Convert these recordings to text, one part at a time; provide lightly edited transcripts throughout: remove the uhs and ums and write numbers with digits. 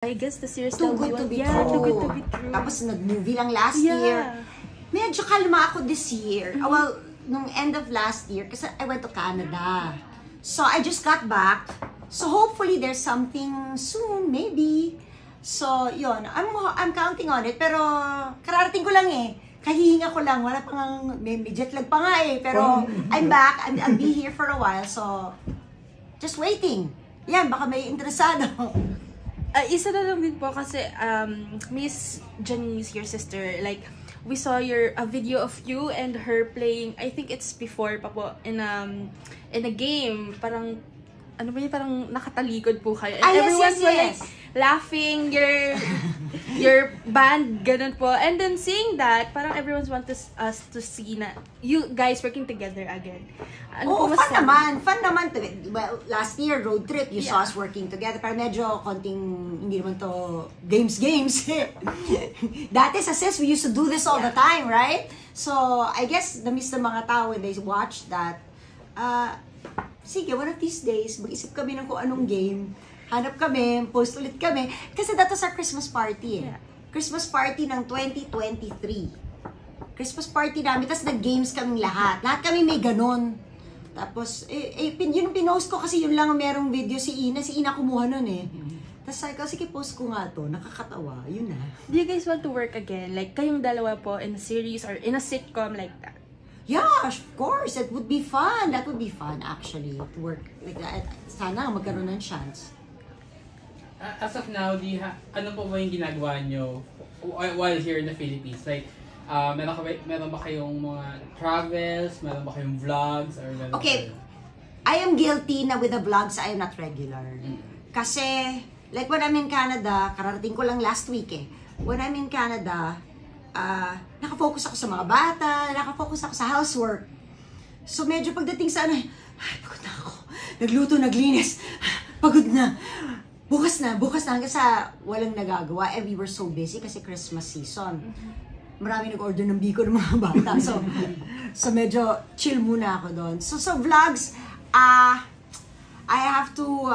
I guess the series Too Good to Be True. Too Good to Be True. Tapos nag-movie lang last year. Medyo kalma ako this year. Well, nung end of last year, kasi I went to Canada. So, I just got back. So, hopefully, there's something soon, maybe. So, yun. I'm counting on it. Pero, kararating ko lang eh. Kahihinga ko lang. Wala pang, may jet lag pa nga eh. Pero, I'm back. I'll be here for a while. So, just waiting. Yan, baka may interesado. Isa na lang din po kasi Miss Janice, your sister, like we saw a video of you and her playing, I think it's before pa po, in a game, parang ano ba yun, parang nakatalikod po kayo. And everyone's like laughing, your band, ganun po. And then seeing that, parang everyone wants us to see na you guys working together again. Ano fun naman. Fun naman. Well, last year, road trip, you saw us working together. Pero medyo konting, hindi naman to games. Dati sa SES, we used to do this all the time, right? So, I guess, na-miss ng mga tao when they watch that. Sige, one of these days, mag-isip kami ng kung anong game. Hanap kami, post ulit kami. Kasi that was our Christmas party eh. Christmas party ng 2023. Christmas party namin, tapos nag-games kaming lahat. Lahat kami may ganon. Tapos, yun yung pinost ko kasi yun lang merong video si Ina. Si Ina kumuha nun eh. Tapos sabi ko, sige, post ko nga to. Nakakatawa. Yun na. Do you guys want to work again? Like, kayong dalawa po in a series or in a sitcom like that? Yeah, of course. It would be fun. That would be fun, actually, to work like that. Sana magkaroon ng chance. As of now, ano po ba yung ginagawa nyo while here in the Philippines? Like, meron ba kayong mga travels? Meron ba kayong vlogs? Or okay, I am guilty na with the vlogs, I am not regular. Kasi, like when I'm in Canada, kararating ko lang last week eh. When I'm in Canada, nakafocus ako sa mga bata, nakafocus ako sa housework. So medyo pagdating sa ay, pagod na ako. Nagluto, naglinis, pagod na. Bukas na hanggang sa walang nagagawa. We were so busy kasi Christmas season. Marami nag-order ng biko ng mga bata. So medyo chill muna ako doon. So vlogs, I have to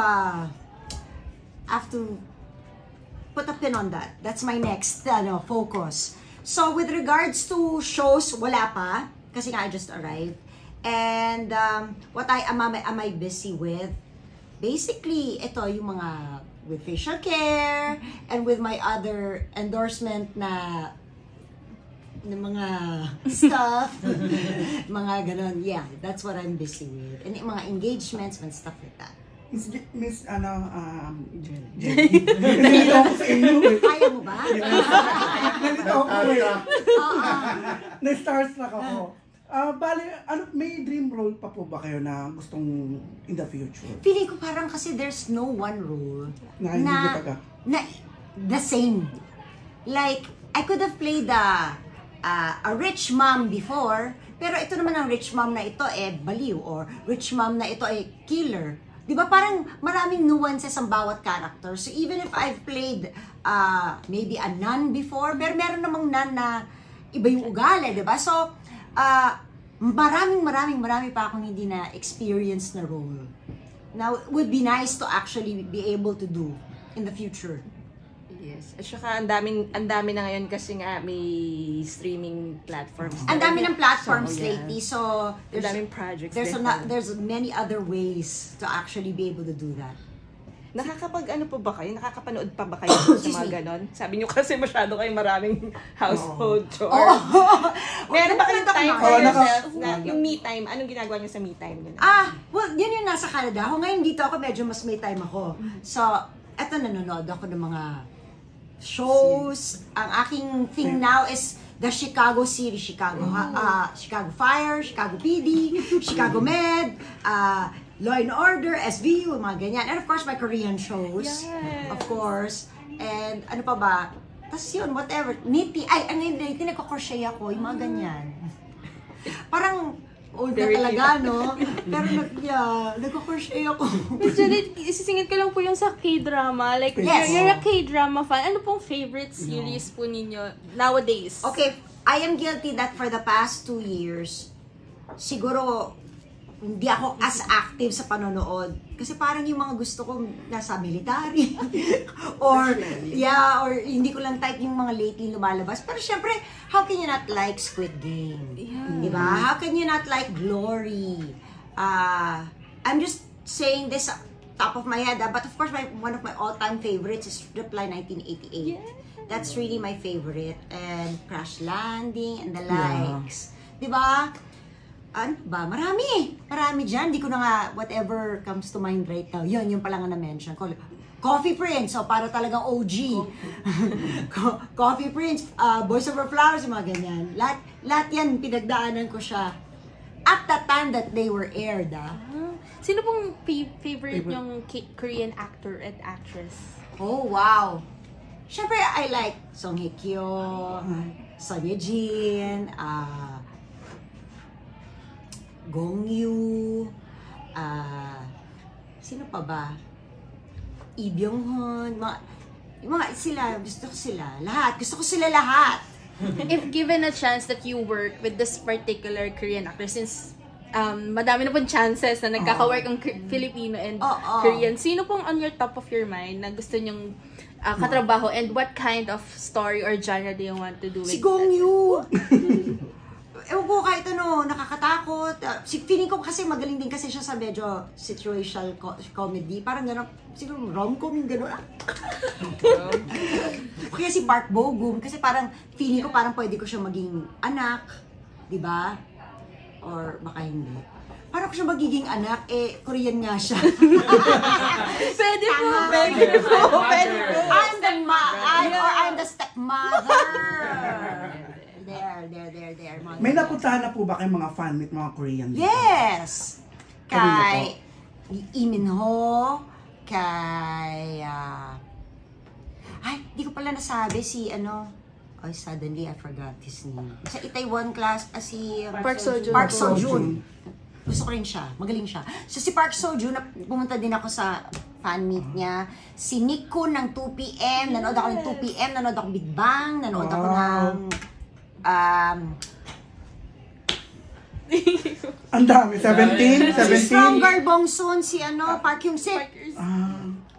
put a pin on that. That's my next focus. So with regards to shows, wala pa. Kasi nga I just arrived. And what am I busy with? Basically, ito yung mga with facial care and with my other endorsement na mga stuff, mga ganon. Yeah, that's what I'm busy with. And mga engagements and stuff like that. Miss, Jenny. Nalito ako sa inyo eh. Kaya mo ba? Nalito ako eh. Na-starstruck ako. Bale, may dream role pa po ba kayo na gustong in the future? Feeling ko parang kasi there's no one role na the same. Like, I could have played a rich mom before, pero ito naman ang rich mom na ito baliw, or rich mom na ito killer. Di ba parang maraming nuances ang bawat character. So even if I've played maybe a nun before, pero meron namang nun na iba yung ugali, di ba? So, marami pa akong hindi na experience na role. Now, it would be nice to actually be able to do in the future. Yes. At saka ang dami na ngayon kasi nga may streaming platforms. Ang dami ng platforms lately. So, there's daming projects. There's many other ways to actually be able to do that. Nakakapanood pa ba kayo sa mga ganon? Sabi niyo kasi masyado kayong maraming household chores. Meron ba kayong time for yourself na yung me time? Anong ginagawa niyo sa me time? Well, yun yung nasa Canada. Ngayon dito ako, medyo mas may time ako. So, eto nanonood ako ng mga shows. Ang aking thing now is the Chicago series. Chicago Fire, Chicago PD, Chicago Med, Law and Order, SVU, mga ganyan. And of course, my Korean shows. Of course. And ano pa ba? Tapos yun, whatever. Niti, nagko-crochet ako, yung mga ganyan. Parang old na talaga, no? Pero nagko-crochet ako. Miss Janet, isisingit ko lang po yung sa K-drama. Like, you're a K-drama fan. Ano pong favorite series po ninyo nowadays? Okay, I am guilty that for the past 2 years, siguro hindi ako as active sa panonood. Kasi parang yung mga gusto ko nasa military. or hindi ko lang type yung mga lately lumalabas. Pero syempre, how can you not like Squid Game? Yeah. Diba? How can you not like Glory? I'm just saying this top of my head. But of course, one of my all-time favorites is Reply 1988. Yeah. That's really my favorite. And Crash Landing and the likes. Diba? Ano ba? Marami dyan. Di ko na nga, whatever comes to mind right now. Yun pala nga na-mention ko. Coffee Prince, so para talagang OG. Coffee Prince, Boys Over Flowers, mga ganyan. Lahat yan, pinagdaanan ko siya. At the time that they were aired, Sino pong favorite yung Korean actor and actress? Oh, wow. Siyempre, I like Song Hye Kyo, Son Ye Jin, Gong Yoo, sino pa ba? Lee Byung Hun, mga sila, gusto ko sila lahat. If given a chance that you work with this particular Korean actor, since madami na pong chances na nagkaka-work ang Filipino and Korean, sino pong on your top of your mind na gusto nyong katrabaho, and what kind of story or genre do you want to do with Si Gong Yoo! Ewan ko, kahit nakakatakot. Feeling ko kasi magaling din kasi siya sa medyo situational comedy. Parang gano'n, siguro rom-com yung gano'n. Kaya si Park Bo-gum, kasi parang feeling ko parang pwede ko siya maging anak. Diba? Or baka hindi. Parang ko siya magiging anak, Korean nga siya. Pwede po. I'm the stepmother. There. May napuntahan na po ba kayong mga fan meet, mga Korean? Yes! Kay Lee Min Ho, kay... di ko pala nasabi si suddenly I forgot his name. Sa Itaewon class, si... Park Seo-joon. Park Seo-joon. Gusto ko rin siya. Magaling siya. So si Park Seo-joon, pumunta din ako sa fan meet niya. Si Nico ng 2PM, nanood ako ng 2PM, nanood ako Big Bang, nanood ako ng... Ang dami, 17? Si Strong Girl Bongsun, si Park Hyung-sik.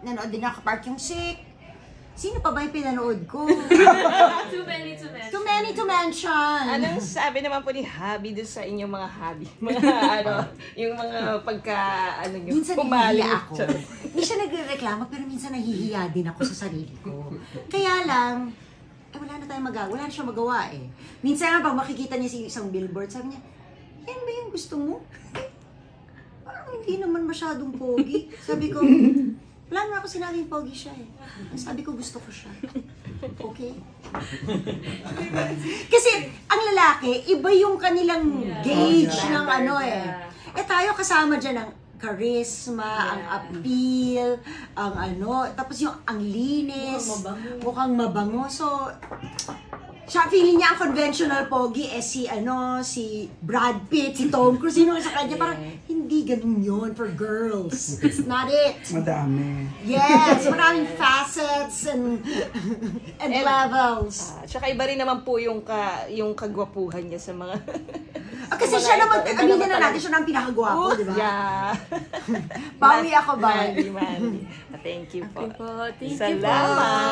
Nanood din ako Park Hyung-sik. Sino pa ba yung pinanood ko? Too many to mention. Anong sabi naman po ni Habi doon sa inyong mga hobby? Mga yung mga minsan nahihiya ako. Hindi siya nagre-reklamo, pero minsan nahihiya din ako sa sarili ko. Kaya lang, wala na tayong wala na siya magawa eh. Minsan nga pag makikita niya si isang billboard, sabi niya, yan ba yung gusto mo? Parang hindi naman masyadong pogi. Sabi ko, wala naman ako sinabing pogi siya eh. Sabi ko, gusto ko siya. Okay? Kasi ang lalaki, iba yung kanilang gauge ng tayo kasama dyan ang charisma, ang appeal, ang tapos yung ang linis, mukhang mabango. So, siya, feeling niya ang conventional pogi, si Brad Pitt, si Tom Cruise, sino sa kanya, parang hindi ganun yun for girls. It's not it. Madami. Yes, maraming facets and levels. Tsaka iba rin naman po yung kagwapuhan niya sa mga... Kasi siya naman, aminin na natin, siya naman pinakagwapo, di ba? Yeah. Bawi ako ba? Mandy. Thank you po. Thank you po. Salamat.